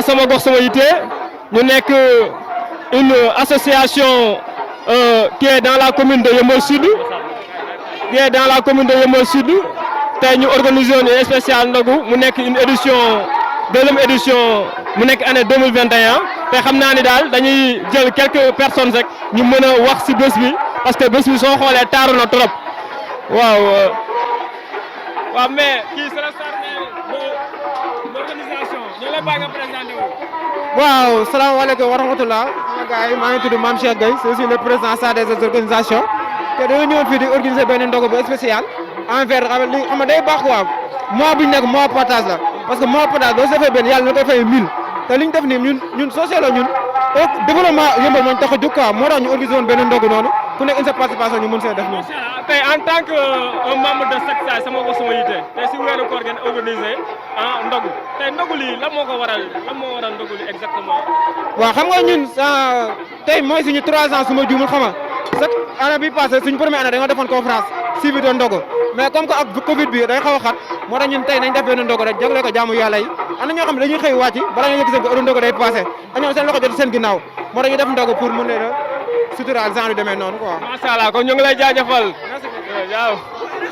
waa sama gox sama yitte ñu nekk une association qui est dans la commune de Yeumbeul Sud tey ñu organisé woon une spéciale ndogu mu nekk une édition deuxième édition mu nekk année 2021 te xam naa ni daal dañuy jël quelques personnes rek ñu mën a wax ci bés bi parce que bés bi soo xoolee taaru na trop waaw mais kii c'est le chargé de l'organisation ñu lay bàyyi nga présenté wu. waaw salaamaaleykum wa rahmatulah sama gars yi maa ngi tudd Mame Cheikh Gueye je suis le président chargé des organisations te dañoo ñëwoon fii di organiser benn ndogu bu spécial envers li xam nga day baax quoi mois bu ñu nekk mois partage la parce que mois partage doo defee benn yàlla na koy fay 1000 te li ñu def nii ñun social la ñun développement Yeumbeul moo ñu tax a jóg quoi moo tax ñu organiser woon benn ndogu noonu ku nekk sa participation ñu mën see def nii. tey en tant que un membre de SACSA sama ko sama yite tey si weeru koor ngeen organisé ndogu tey ndogu lii lan moo ko waral ndogu lii exactement. waaw xam nga ñun tey mooy suñu 3 ans su ma juumul xam nga chaque année bi passé suñu première année dañoo defoon conférence suivi doon ndogu mais comme que ak Covid bi day xaw a xat moo tax ñun tey nañ def benn ndogu rek jagleel ko jaamu yàlla yi am na ñoo xam ne dañuy xëy wàcc bala nga gis ko heure ndogu day passé dañoo seen loxo jot seen ginnaaw moo tax ñu def ndogu pour mën leen a suturaal genre yu demee noonu quoi. macha allah kon ñu ngi lay jaajëfal.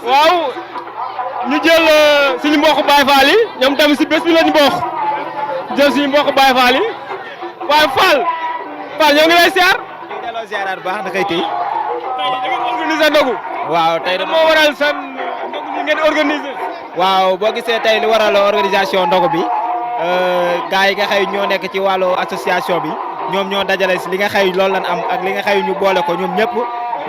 waaw ñu jël suñu mbokku Baye Fall yi ñoom tamit si bés bi lañu bokk jël suñu mbokku Baye Fall yi waaye Fall ñoo ngi lay ziar. ñu ngi delloo ziaraat bu baax da koy téye. tey da ngeen organiser ndogu. waaw tey moo waral seen ndogu bi ngeen organiser. waaw boo gisee tey li waral organisation ndogu bi gars yi nga xëy ñoo nekk ci wàllu association bi ñoom ñoo dajale si li nga xëy loolu lañ am ak li nga xëy ñu boole ko ñoom ñëpp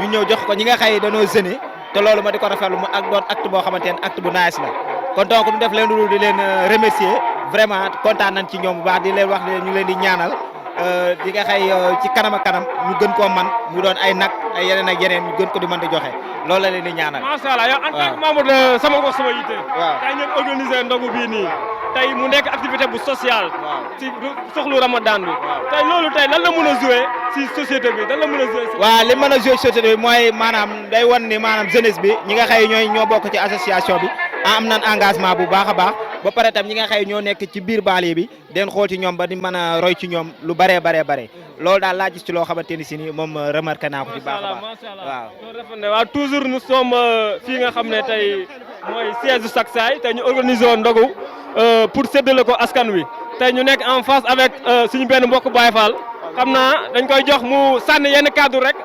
ñu ñëw jox ko ñi nga xëy dañoo jeune te loolu ma di ko rafetlu mu ak doon acte boo xamante ne acte bu nice la kon donc ñu def leen lu di leen remercier vraiment kontaan nañ ci ñoom bu baax di leen wax ñu leen di ñaanal di nga xëy ci kanam ak kanam ñu gën koo man mu doon ay nag ay yeneen ak yeneen ñu gën ko di mën di joxe loolu la leen di ñaanal. macha allah yow en tant que membre de sama gox sama yitte. waaw tey ngeen organiser ndogu bii nii tey mu nekk activité bu sociale. ci soxlu Ramadan bi. tey loolu tey lan la mën a jouer si société bi lan la mën a jouer. waaw li mën a jouer société bi mooy maanaam day wan ni maanaam jeunesse bi ñi nga xëy ñoo bokk ci association bi am nañ engagement bu baax a baax ba pare tam ñi nga xëy ñoo nekk ci biir banlieue bi den xool ci ñoom ba di mën a roy ci ñoom lu bare loolu daal laa gis ci loo xamante ni si ni moom remarqué naa ko ci baax a baax waaw toujours nous sommes fii nga xam ne tey mooy siège SACSA tey ñu organisé woon ndogu pour séddale ko askan wi tey ñu nekk en face avec suñu benn mbokk Baye Fall xam naa dañ koy jox mu sànni yenn kaddu rek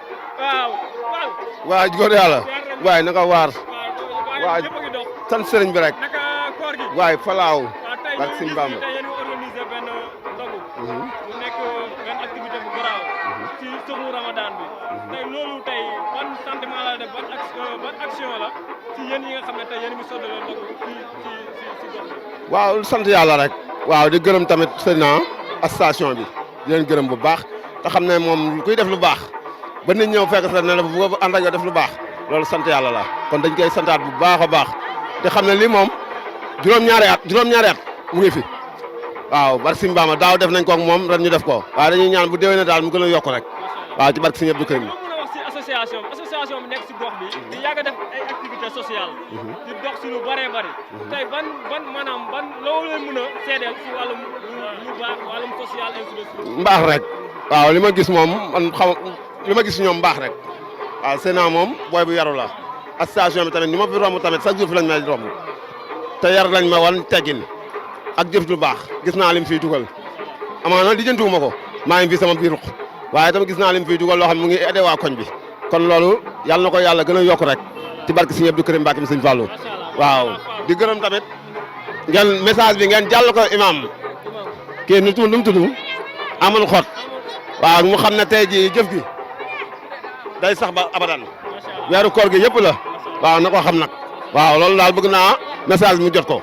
waaw góor yàlla waaye naka waar waaw sant sëriñ bi rek waaye falaaw ak Sëriñ Bamba ci soxlu Ramadan bi tey loolu tey ban sentiment la def ban action la ci yéen yi nga xam ne tey yéen a ngi soddale ndogu fii ci gox bi. waaw sant yàlla rek waaw di gërëm tamit sëriñ association bi di leen gërëm bu baax te xam ne moom kuy def lu baax ba nit ñëw fekk sa ne la bu ànd ak yow def lu baax loolu sant yàlla la kon dañ koy santaat bu baax a baax te xam ne lii moom juróom-ñaari at mu ngi fi waaw barke Sëriñ Bamba daaw def nañ ko ak moom ren ñu def ko waaw dañuy ñaan bu déwénee daal mu gën a yokk rek waaw ci barke Sëriñ Abdou Karim association bi nekk si gox bi di yàgg a def ay activité sociale di dox si lu bëree bëri tey ban loolu leen mën a seedeel si wàllum lu baax wàllum social mbaax rek waaw li ma gis moom man li ma gis ñoom mbaax rek waaw Sénat moom booy bu yaru la association bi tamit ñu ma fi romb tamit chaque jour fi lañ may romb te yar lañ ma wan teggin ak jëf lu baax gis naa lim fiy dugal amaana lijjantiwuma ko maa ngi fi sama biir ruq waaye tamit gis naa lim fiy dugal loo xam ne mu ngi aidé waa koñ bi kon loolu yàlla na ko yàlla gën a yokk rek ci barke Sëriñ Abdou Karim Mbacke Sëriñ Fallou waaw di gërëm tamit ngeen message bi ngeen jàll ko imam kii nu mu tudd amul xot waaw mu xam ne tey ji jëf gi day sax ba abadan weeru koor gi yëpp la waaw na ko xam nag waaw loolu daal bëgg naa message mu jot ko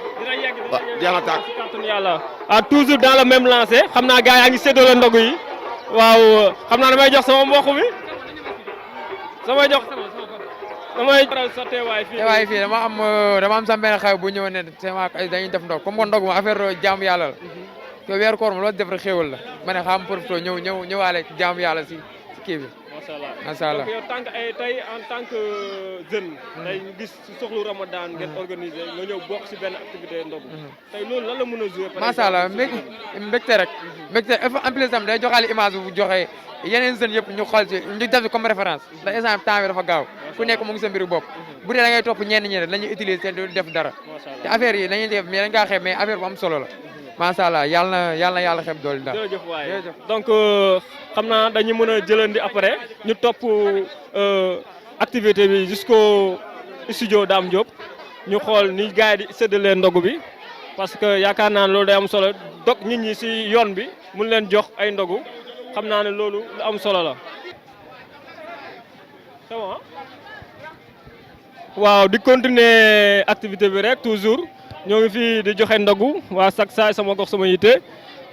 waaw jeex na tàkk toujours dans le même lancé xam naa gars yaa ngi séddale ndogu yi waaw xam naa damay jox sama mbokk mi damay sa teewaay fii dama am sama benn xew bu ñëw ne dañuy def ndog comme que ndog ma affaire jaamu yàlla la te weeru koor ma loolu def rek xéewal la ma ne xam profité ñëwaale jaamu yàlla si kii bi macha allah. donc yow tant que tey en tant que jeune. tey ñu gis si soxlu Ramadan ngeen organiser nga ñëw bokk si benn activité ndogu. tey loolu lan la mën a jouer. macha allah mbégte rek. mbégte en plus tam day joxaale image bu joxe yeneen jeunes yëpp ñu xool ci ñu def comme référence. ndax exemple temps bi dafa gaaw ku nekk mu ngi sa mbiru bopp. bu dee da ngay topp ñenn ñi la ñuy utiliser te du def dara. te affaire yi dañuy def mais dañ kaa xeeb mais affaire bu am solo la. macha allah yàlla xeeb doole daal. jërëjëf waay donc xam naa dañu mën a jëlandi après ñu topp activité bi jusqu'au studio Dame Diop ñu xool ni gars yi di séddalee ndogu bi parce que yaakaar naa ne loolu day am solo dog nit ñi si yoon bi mun leen jox ay ndogu xam naa ne loolu lu am solo la. c'est bon waaw di continuer activité bi rek toujours. ñoo ngi fii di joxe ndogu waa Saksaay sama gox sama yitte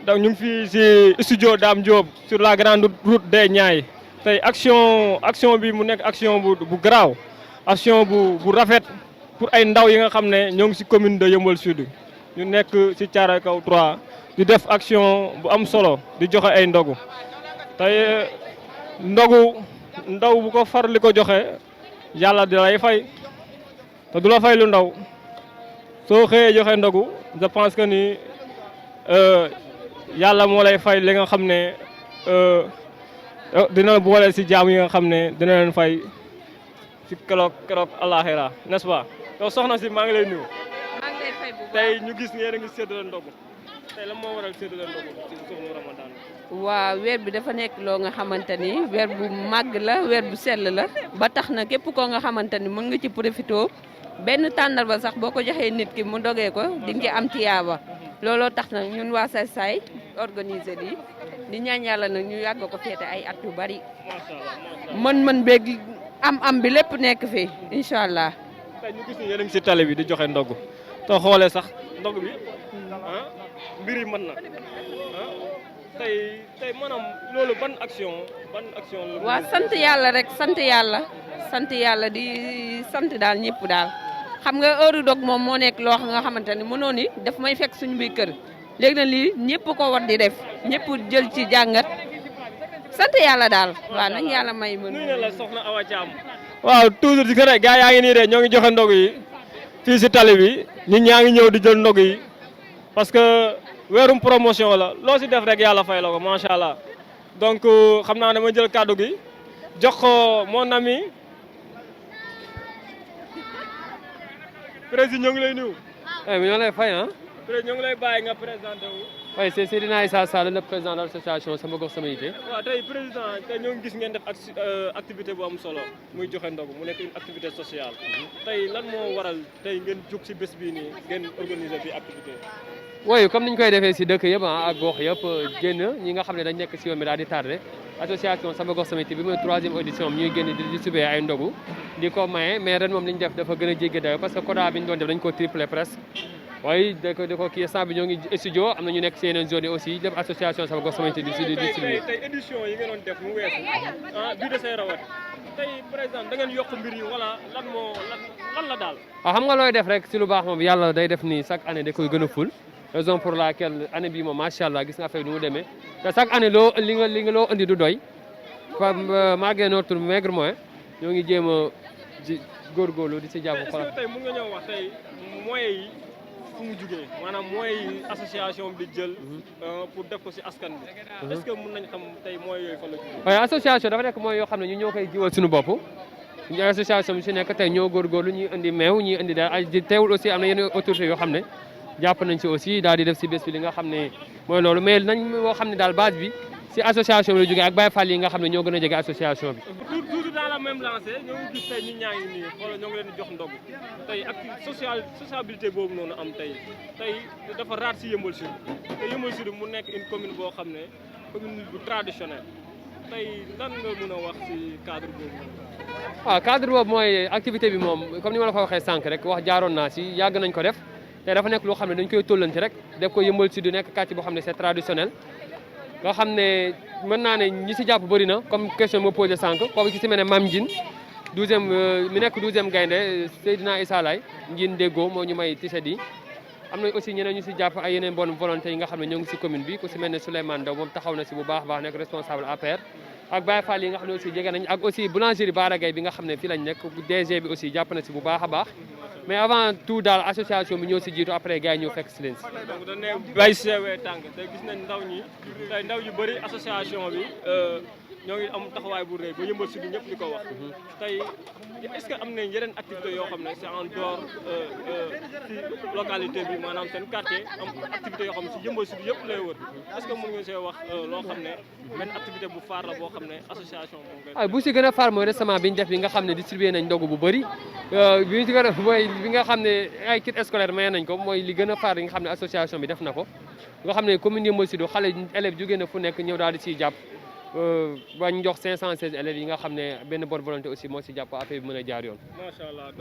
donc ñu ngi fii si studio Dame Diop sur la grande route des Niayes tey action bi mu nekk action bu garaaw action bu rafet pour ay ndaw yi nga xam ne ñoo ngi si commune de Yeumbeul Sud ñu nekk si Thiaroye Kaw 3 di def action bu am solo di joxe ay ndogu tey ndogu ndaw bu ko far li ko joxe yàlla di lay fay te du la fay lu ndaw. soo xëyee joxe ndogu je pense que ni yàlla moo lay fay li nga xam ne dina boole si jaam yi nga xam ne dina leen fay si keroog àllaaxira n'est-ce pas yow soxna si maa ngi lay nuyu. maa ngi lay fay bu baax tey ñu gis yéen a ngi séddale ndogu tey lan moo waral séddale ndogu ci soxna Ramadan. waaw weer bi dafa nekk loo nga xamante ni weer bu màgg la weer bu sell la ba tax na képp koo nga xamante ni mën nga ci profité. benn tàndarba sax boo ko joxee nit ki mu dogee ko di nga ci am tiyaaba looloo tax na ñun waa Saksaay organiser lii di ñaan yàlla nag ñu yàgg ko féete ay at yu bari mën beeg am bi lépp nekk fi incha allah. tey ñu gis ni yéen a ngi si tali bi di joxe ndog te xoolee sax ndog bi mbir yi mën na tey maanaam loolu ban action la. waa sant yàlla rek sant yàlla di sant daal ñëpp daal. xam nga heure dog moom moo nekk loo nga xamante ne mënoon ni daf may fekk suñu biir kër léegi na lii ñëpp ko war di def ñëpp jël ci jàngat sant yàlla daal waaw nañ yàlla may mën. nuyu na la soxna Awa Thiam. waaw toujours di ko rek gars yaa ngi nii de ñoo ngi joxe ndog yi fii si tali bi nit ñaa ngi ñëw di jël ndog yi parce que weerum promotion la loo si def rek yàlla fay la ko macha allah donc xam naa dama jël kàddu gi jox ko mon ami. président ñoo ngi lay nuyu. ñoo lay fay ah. président ñoo ngi lay bàyyi nga présenté wu. oui c'est Seydina Issa Sall le président de l'association sama gox sama yite. waaw tey président tey ñoo ngi gis ngeen def activité bu am solo muy joxe ndogu mu nekk une activité sociale. tey lan moo waral tey ngeen jóg si bés bii nii ngeen organiser fii activité. oui comme ni ñu koy defee si dëkk yëpp ak gox yëpp génn ñi nga xam ne dañ nekk si yoon bi daal di tardé association sama gox sama yite bi mooy 3e édition am ñuy génn di distribuer ay ndogu di ko maye mais ren moom li ñu def dafa gën a jéggi dayo parce que quota bi ñu doon def dañ ko triplé presque waaye da ko kii instant bi ñoo ngi studio am na ñu nekk si yeneen zone yi aussi def association sama gox sama yite di distribuer. tey édition yi ngeen doon def mu weesu bii da say rawat tey par exemple da ngeen yokk mbir yi wala lan la daal. waaw xam nga looy def rek si lu baax moom yàlla day def ni chaque année da koy gën a ful raison pour laquelle année bii moom macha allah gis nga affaire bi nu mu demee te chaque année loo li nga loo indi du doy malgré notre maigre moyen ñoo ngi jéem a ji góorgóorlu di si jàpp. est-ce que tey mën nga ñëw wax tey moyens yi fu mu jugee maanaam moyens yi association bi jël pour def ko si askan bi est-ce que mën nañ xam tey moyens yooyu fan la jugee. waaye association dafa nekk mooy yoo xam ne ñu ñoo koy jiwal suñu bopp ñu association bi si nekk tey ñoo góorgóorlu ñuy indi meew ñuy indi daal teewul aussi am na yeneen autorités yoo xam ne jàpp nañ ci aussi daal di def si bés bi li nga xam ne mooy loolu mais nañ moo xam ne daal base bi si association bi la jógee ak Baye Fall yi nga xam ne ñoo gën a jege association bi. toujours dans la même lancée ñoo ngi gis tey ñi ñaa ngi nii xoolal ñoo ngi leen di jox ndogu tey ak sociabilité boobu noonu am tey dafa raar si Yeumbeul Sud te Yeumbeul Sud mu nekk une commune boo xam ne commune bu traditionnelle tey lan nga mën a wax si cadre boobu. waaw cadre boobu mooy activité bi moom comme ni ma la ko waxee sànq rek wax jaaroon naa si yàgg nañ ko def. te dafa nekk loo xam ne dañ koy tollanti rek def ko Yeumbeul Sud nekk quartier boo xam ne c'est traditionnel nga xam ne mën naa ne ñi si jàpp bëri na comme question moo posé sànq kooku ci si mel ne Mame Ndine 12e mi nekk 12e gaynde Seydina Issa Laye Ndine Déggo moo ñu may t-shirt yi am na aussi ñeneen ñu si jàpp ay yeneen bonne volonté yi nga xam ne ñoo ngi si commune bi ku si mel ne Souleymane Ndaw moom taxaw na si bu baax nekk responsable APR ak Baye Fall yi nga xam ne aussi jege nañ ak aussi boulangerie Bara Gaye bi nga xam ne fii lañ nekk DG bi aussi jàpp na si bu baax a baax mais avant tout daal association bi ñoo si jiitu après gars yi ñëw fekk si leen si. donc dañ ne bay seewee tànk te gis nañ ndaw ñi tey ndaw yu bëri association bi ñoo ngi am taxawaay bu rëy ba Yeumbeul Sud ñëpp di ko wax tey est-ce que am nañ yeneen activité yoo xam ne c'est en dehors ci localité bi maanaam seen quartier am activité yoo xam ne si Yeumbeul Sud yëpp lay wër est-ce que mën nga see wax loo xam ne benn activité bu phare la boo xam ne association moom bu si gën a phare mooy récemment bi ñu def bi nga xam ne distribué nañ ndogu bu bëri bi si gën a mooy bi nga xam ne ay kit scolaire maye nañ ko mooy li gën a phare yi nga xam ne association bi def na ko nga xam ne commune Yeumbeul Sud xale élèves jógee na fu nekk ñëw daal di siy jàpp ba ñu jox 516 élèves yi nga xam ne benn bonne volonté aussi moo si jàpp affaire bi mën a jaar yoon. Macha Allah.